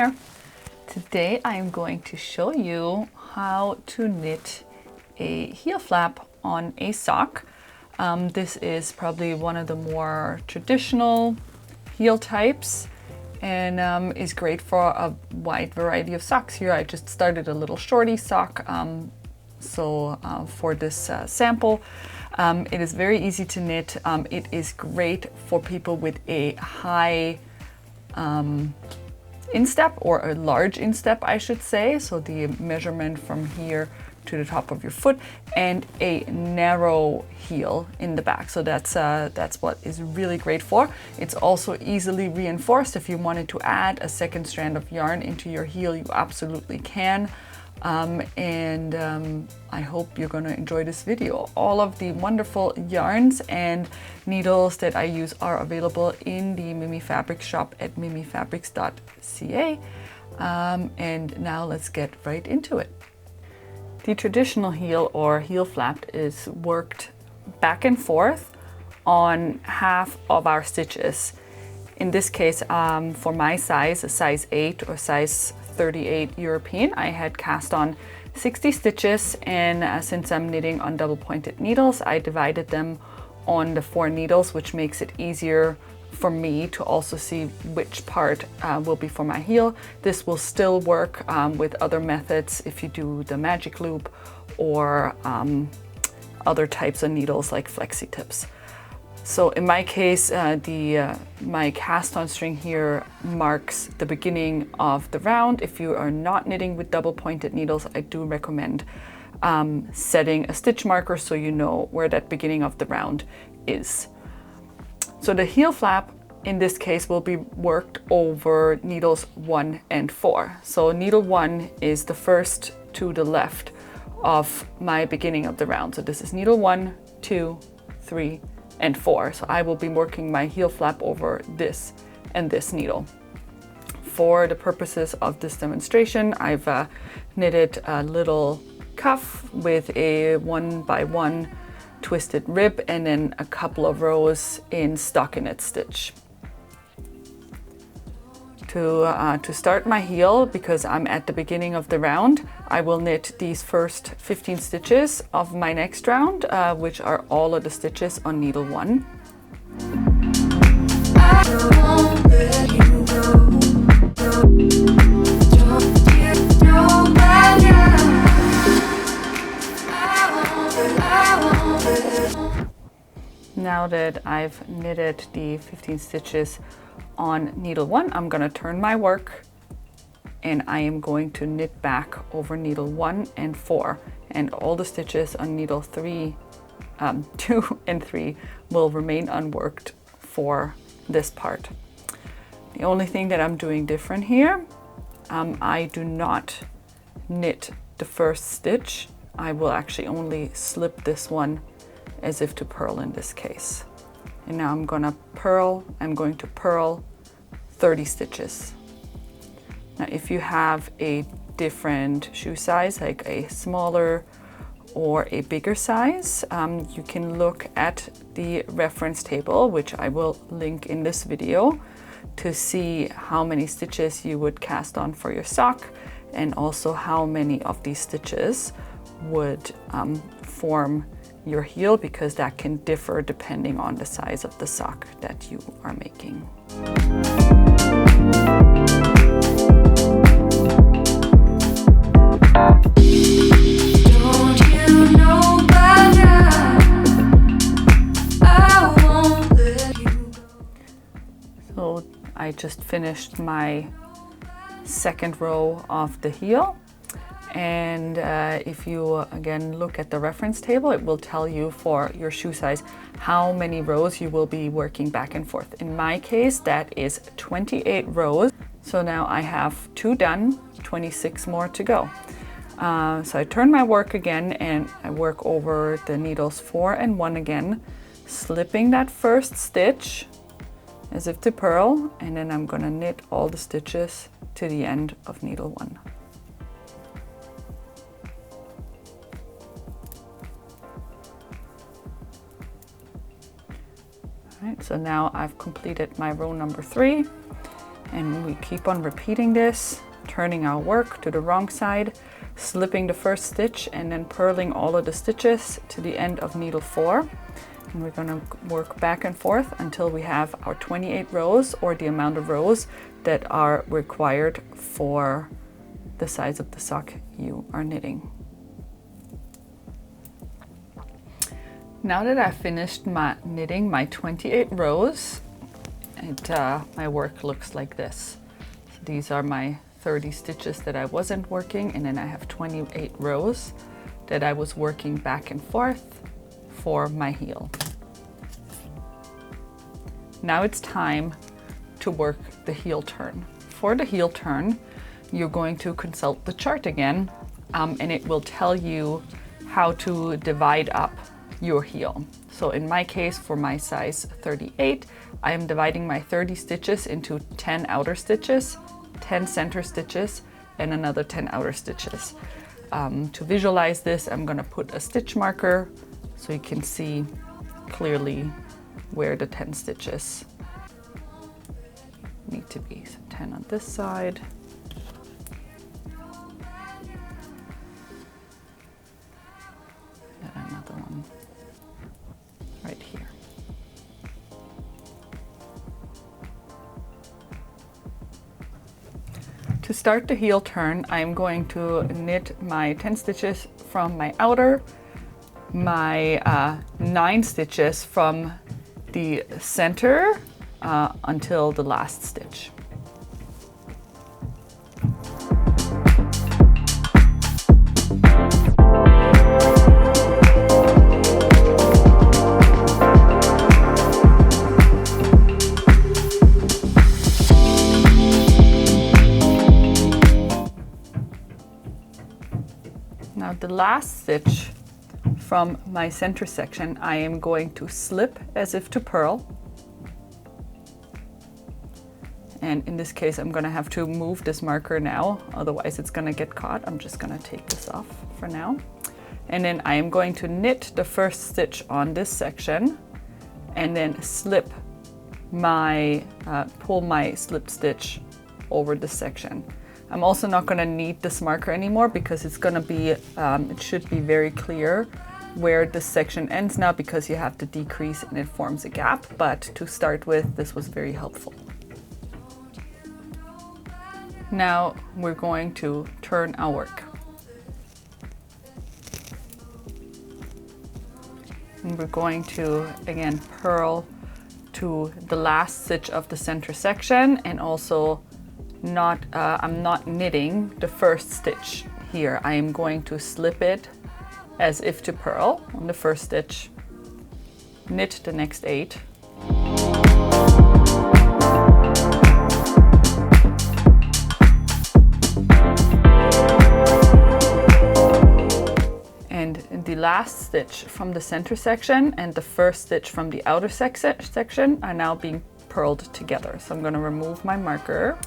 here. Today I am going to show you how to knit a heel flap on a sock. This is probably one of the more traditional heel types and is great for a wide variety of socks. Here I just started a little shorty sock for this sample. It is very easy to knit. It is great for people with a high instep, or a large instep I should say, so the measurement from here to the top of your foot, and a narrow heel in the back. So that's what is really great for. It's also easily reinforced. If you wanted to add a second strand of yarn into your heel, you absolutely can. I hope you're going to enjoy this video. All of the wonderful yarns and needles that I use are available in the Mimifabrics shop at mimifabrics.ca. And now let's get right into it. The traditional heel or heel flap is worked back and forth on half of our stitches. In this case, for my size, a size 8 or size 38 European, I had cast on 60 stitches, and since I'm knitting on double pointed needles, I divided them on the 4 needles, which makes it easier for me to also see which part will be for my heel. This will still work with other methods if you do the magic loop or other types of needles like flexi-tips. So in my case, my cast on string here marks the beginning of the round. If you are not knitting with double pointed needles, I do recommend setting a stitch marker so you know where that beginning of the round is. So the heel flap in this case will be worked over needles 1 and 4. So needle 1 is the first to the left of my beginning of the round. So this is needle 1, 2, 3, and 4. So I will be working my heel flap over this and this needle. For the purposes of this demonstration, I've knitted a little cuff with a 1x1 twisted rib and then a couple of rows in stockinette stitch. To start my heel, because I'm at the beginning of the round, I will knit these first 15 stitches of my next round, which are all of the stitches on needle 1. Now that I've knitted the 15 stitches on needle 1, I'm going to turn my work and I am going to knit back over needle 1 and 4, and all the stitches on needle 2 and 3 will remain unworked for this part. The only thing that I'm doing different here, I do not knit the first stitch. I will actually only slip this one as if to purl in this case. And now I'm going to purl 30 stitches. Now if you have a different shoe size, like a smaller or a bigger size, you can look at the reference table, which I will link in this video, to see how many stitches you would cast on for your sock, and also how many of these stitches would form your heel, because that can differ depending on the size of the sock that you are making. So I just finished my second row of the heel. And if you again look at the reference table, it will tell you for your shoe size how many rows you will be working back and forth. In my case, that is 28 rows. So now I have 2 done, 26 more to go. So I turn my work again and I work over the needles 4 and 1 again, slipping that first stitch as if to purl, and then I'm gonna knit all the stitches to the end of needle 1. Right, so now I've completed my row number 3, And we keep on repeating this, turning our work to the wrong side, slipping the first stitch and then purling all of the stitches to the end of needle 4. And we're going to work back and forth until we have our 28 rows, or the amount of rows that are required for the size of the sock you are knitting. Now that I've finished knitting my 28 rows, my work looks like this. So these are my 30 stitches that I wasn't working, and then I have 28 rows that I was working back and forth for my heel. Now it's time to work the heel turn. For the heel turn, you're going to consult the chart again, and it will tell you how to divide up your heel. So in my case, for my size 38, I am dividing my 30 stitches into 10 outer stitches, 10 center stitches, and another 10 outer stitches. To visualize this, I'm going to put a stitch marker so you can see clearly where the 10 stitches need to be. So 10 on this side. And another one right here. To start the heel turn, I'm going to knit my 10 stitches from my outer, my 9 stitches from the center until the last stitch. Now the last stitch from my center section, I am going to slip as if to purl. And in this case, I'm going to have to move this marker now, otherwise it's going to get caught. I'm just going to take this off for now. And then I am going to knit the first stitch on this section and then slip my, pull my slip stitch over this section. I'm also not going to need this marker anymore because it's going to be, it should be very clear where this section ends now, because you have to decrease and it forms a gap. But to start with, this was very helpful. Now we're going to turn our work. And we're going to, again, purl to the last stitch of the center section, and also I'm not knitting the first stitch here. I am going to slip it as if to purl on the first stitch, knit the next 8, and the last stitch from the center section and the first stitch from the outer section are now being purled together. So I'm going to remove my marker.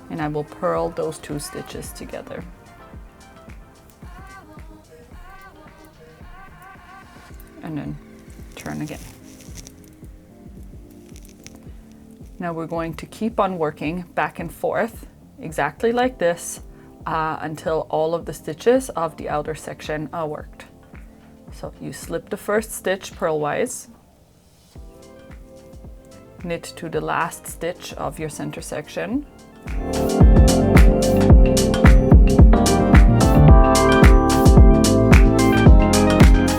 And I will purl those 2 stitches together. And then turn again. Now we're going to keep on working back and forth, exactly like this, until all of the stitches of the outer section are worked. So you slip the first stitch purlwise, knit to the last stitch of your center section,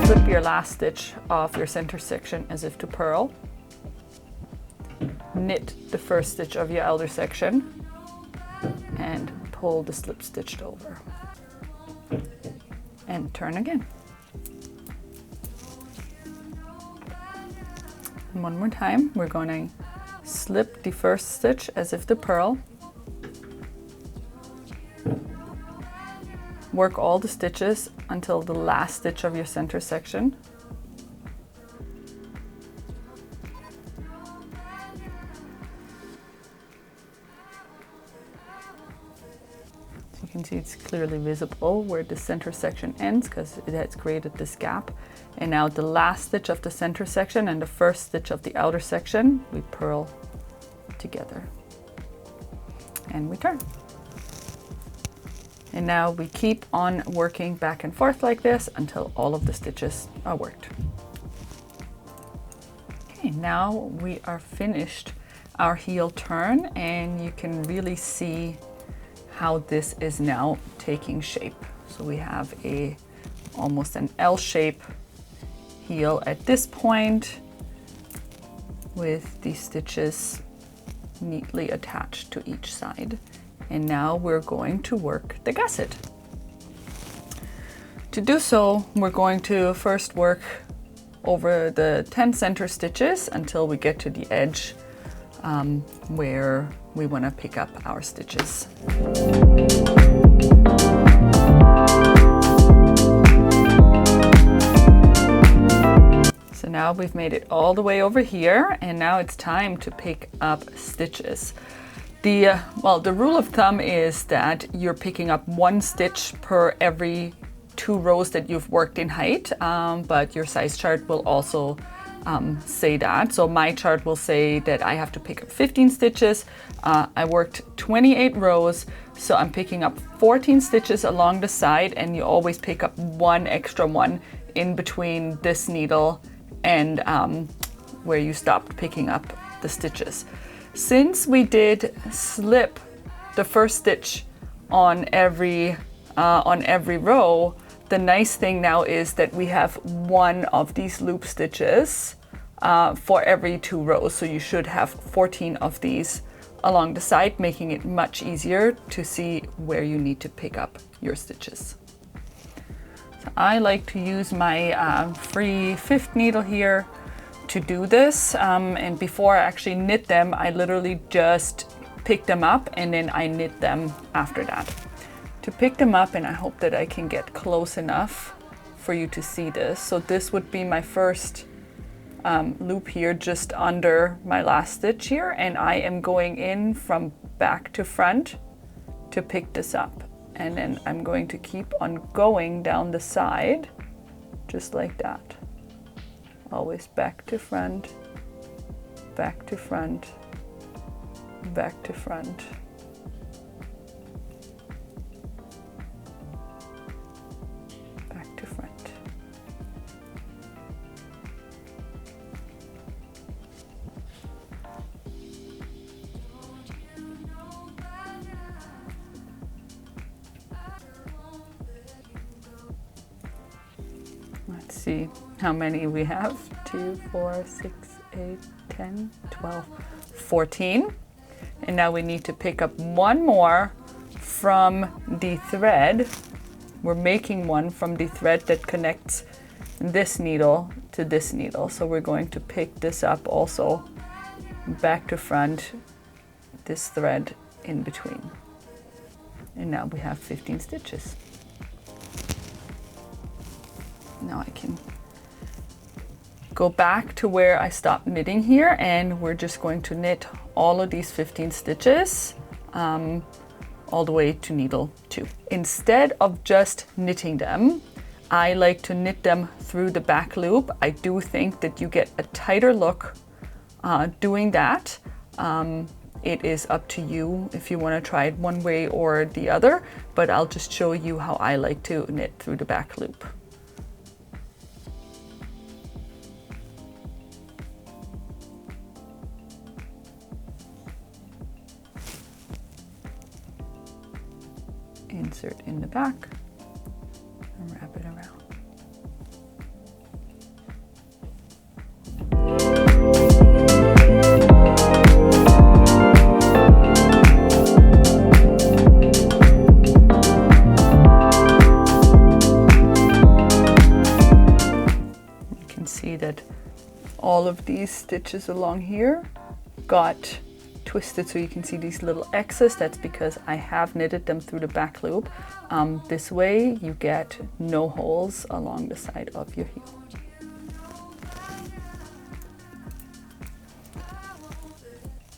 slip your last stitch of your center section as if to purl, knit the first stitch of your outer section, and pull the slip stitched over, and turn again. And one more time, we're going to slip the first stitch as if to purl, work all the stitches until the last stitch of your center section, see it's clearly visible where the center section ends because it has created this gap. And now the last stitch of the center section and the first stitch of the outer section, we purl together and we turn. And now we keep on working back and forth like this until all of the stitches are worked. Okay, now we are finished our heel turn, and you can really see how this is now taking shape. So we have almost an L shape heel at this point with these stitches neatly attached to each side. And now we're going to work the gusset. To do so, we're going to first work over the 10 center stitches until we get to the edge where we want to pick up our stitches. So now we've made it all the way over here, and now it's time to pick up stitches. The rule of thumb is that you're picking up 1 stitch per every 2 rows that you've worked in height, but your size chart will also say that. So my chart will say that I have to pick up 15 stitches. I worked 28 rows, so I'm picking up 14 stitches along the side, and you always pick up 1 extra one in between this needle and where you stopped picking up the stitches. Since we did slip the first stitch on every row, the nice thing now is that we have 1 of these loop stitches for every 2 rows. So you should have 14 of these along the side, making it much easier to see where you need to pick up your stitches. So I like to use my free 5th needle here to do this, and before I actually knit them, I literally just pick them up and then I knit them after that. To pick them up, and I hope that I can get close enough for you to see this. So this would be my first loop here just under my last stitch here, and I am going in from back to front to pick this up. And then I'm going to keep on going down the side just like that. Always back to front, back to front, back to front. Back to front. Let's see how many we have. 2, 4, 6, 8, 10, 12, 14. And now we need to pick up 1 more from the thread. We're making one from the thread that connects this needle to this needle. So we're going to pick this up also back to front, this thread in between. And now we have 15 stitches. Now I can go back to where I stopped knitting here, and we're just going to knit all of these 15 stitches all the way to needle 2. Instead of just knitting them, I like to knit them through the back loop. I do think that you get a tighter look doing that. It is up to you if you want to try it one way or the other, but I'll just show you how I like to knit through the back loop. Insert in the back and wrap it around. You can see that all of these stitches along here got twisted, so you can see these little X's. That's because I have knitted them through the back loop. This way you get no holes along the side of your heel.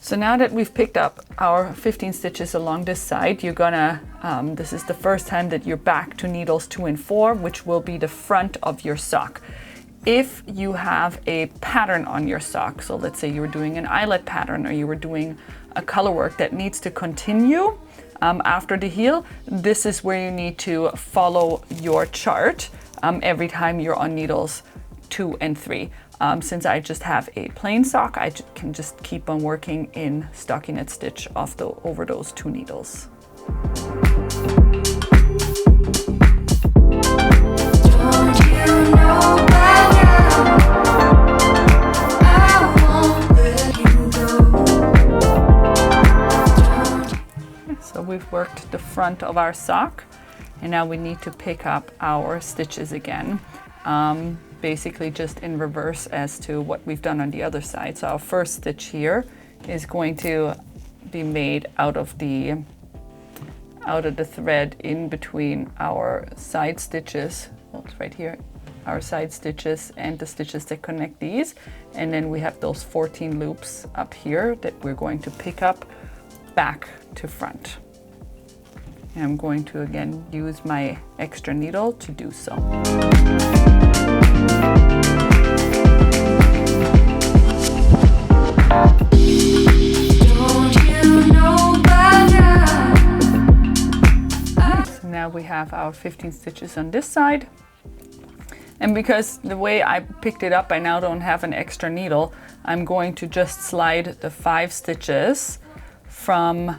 So now that we've picked up our 15 stitches along this side, you're gonna, this is the first time that you're back to needles 2 and 4, which will be the front of your sock. If you have a pattern on your sock, so let's say you were doing an eyelet pattern or you were doing a color work that needs to continue after the heel, this is where you need to follow your chart every time you're on needles 2 and 3. Since I just have a plain sock, I can just keep on working in stockinette stitch over those 2 needles. So we've worked the front of our sock, and now we need to pick up our stitches again. Basically just in reverse as to what we've done on the other side. So our first stitch here is going to be made out of the thread in between our side stitches. Well, it's right here, our side stitches and the stitches that connect these. And then we have those 14 loops up here that we're going to pick up back to front. And I'm going to again use my extra needle to do so. So now we have our 15 stitches on this side. And because the way I picked it up, I now don't have an extra needle, I'm going to just slide the 5 stitches from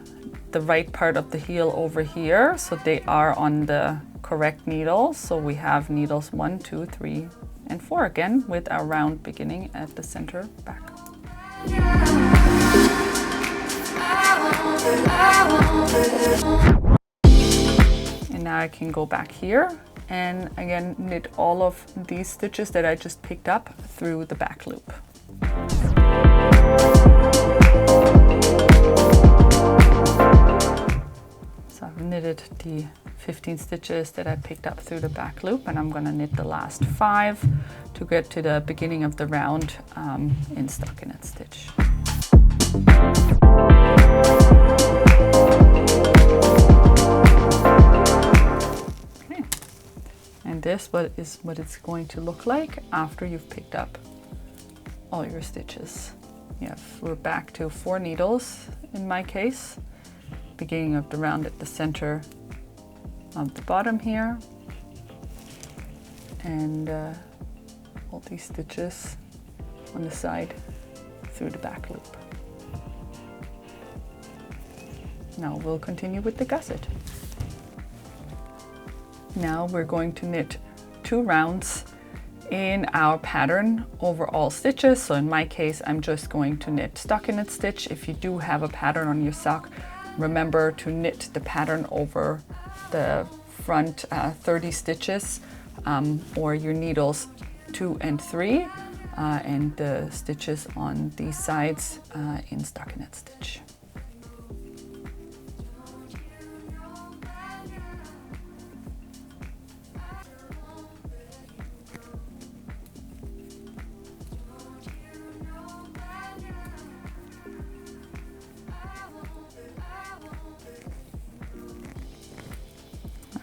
the right part of the heel over here, so they are on the correct needles. So we have needles 1, 2, 3, and 4 again, with our round beginning at the center back. And now I can go back here and again knit all of these stitches that I just picked up through the back loop. So I've knitted the 15 stitches that I picked up through the back loop, and I'm going to knit the last 5 to get to the beginning of the round in stockinette stitch. Okay. And this is what it's going to look like after you've picked up all your stitches. We're back to 4 needles in my case. Beginning of the round at the center of the bottom here, and all these stitches on the side through the back loop. Now we'll continue with the gusset. Now we're going to knit 2 rounds in our pattern over all stitches. So in my case, I'm just going to knit stockinette stitch. If you do have a pattern on your sock, remember to knit the pattern over the front 30 stitches or your needles 2 and 3 and the stitches on these sides in stockinette stitch.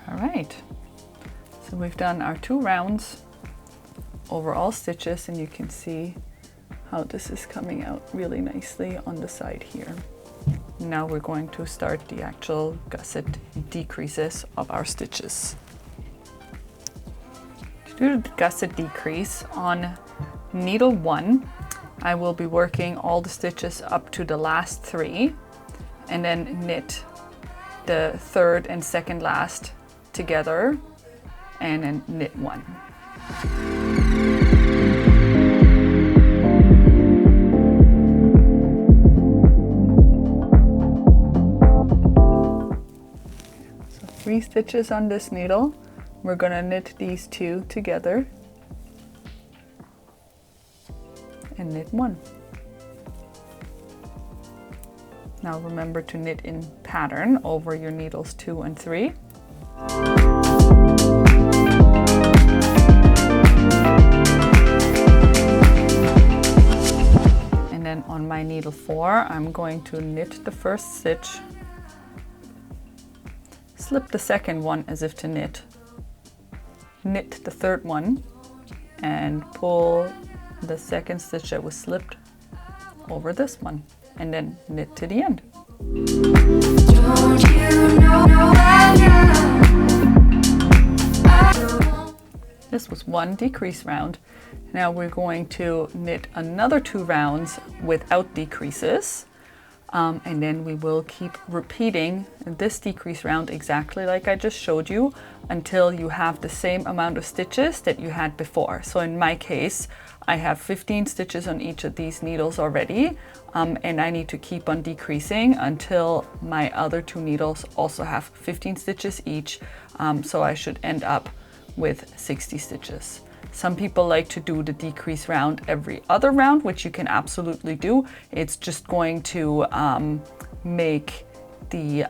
All right, so we've done our 2 rounds over all stitches, and you can see how this is coming out really nicely on the side here. Now we're going to start the actual gusset decreases of our stitches. To do the gusset decrease on needle 1, I will be working all the stitches up to the last 3 and then knit the 3rd and 2nd last together and then knit 1. So 3 stitches on this needle. We're going to knit these 2 together and knit 1. Now remember to knit in pattern over your needles 2 and 3. And then on my needle needle 4, I'm going to knit the first stitch, slip the second one as if to knit, knit the third one, and pull the second stitch that was slipped over this one, and then knit to the end. Don't you know this was one decrease round. Now we're going to knit another 2 rounds without decreases, and then we will keep repeating this decrease round exactly like I just showed you until you have the same amount of stitches that you had before. So in my case, I have 15 stitches on each of these needles already, and I need to keep on decreasing until my other 2 needles also have 15 stitches each, so I should end up with 60 stitches. Some people like to do the decrease round every other round, which you can absolutely do. It's just going to make the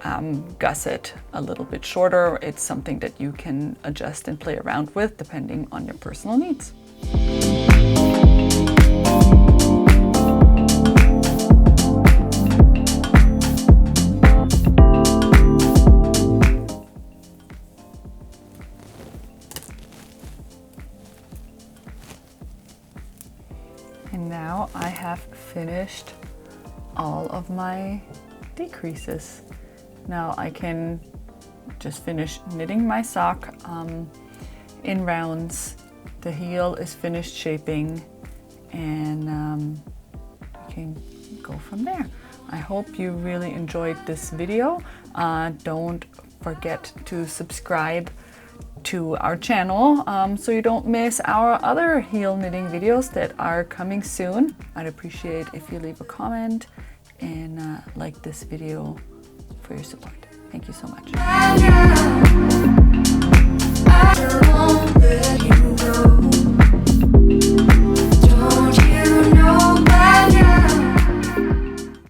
gusset a little bit shorter. It's something that you can adjust and play around with depending on your personal needs. And now I have finished all of my decreases. Now I can just finish knitting my sock in rounds. The heel is finished shaping, and you can go from there. I hope you really enjoyed this video. Don't forget to subscribe to our channel so you don't miss our other heel knitting videos that are coming soon. I'd appreciate if you leave a comment and like this video for your support. Thank you so much.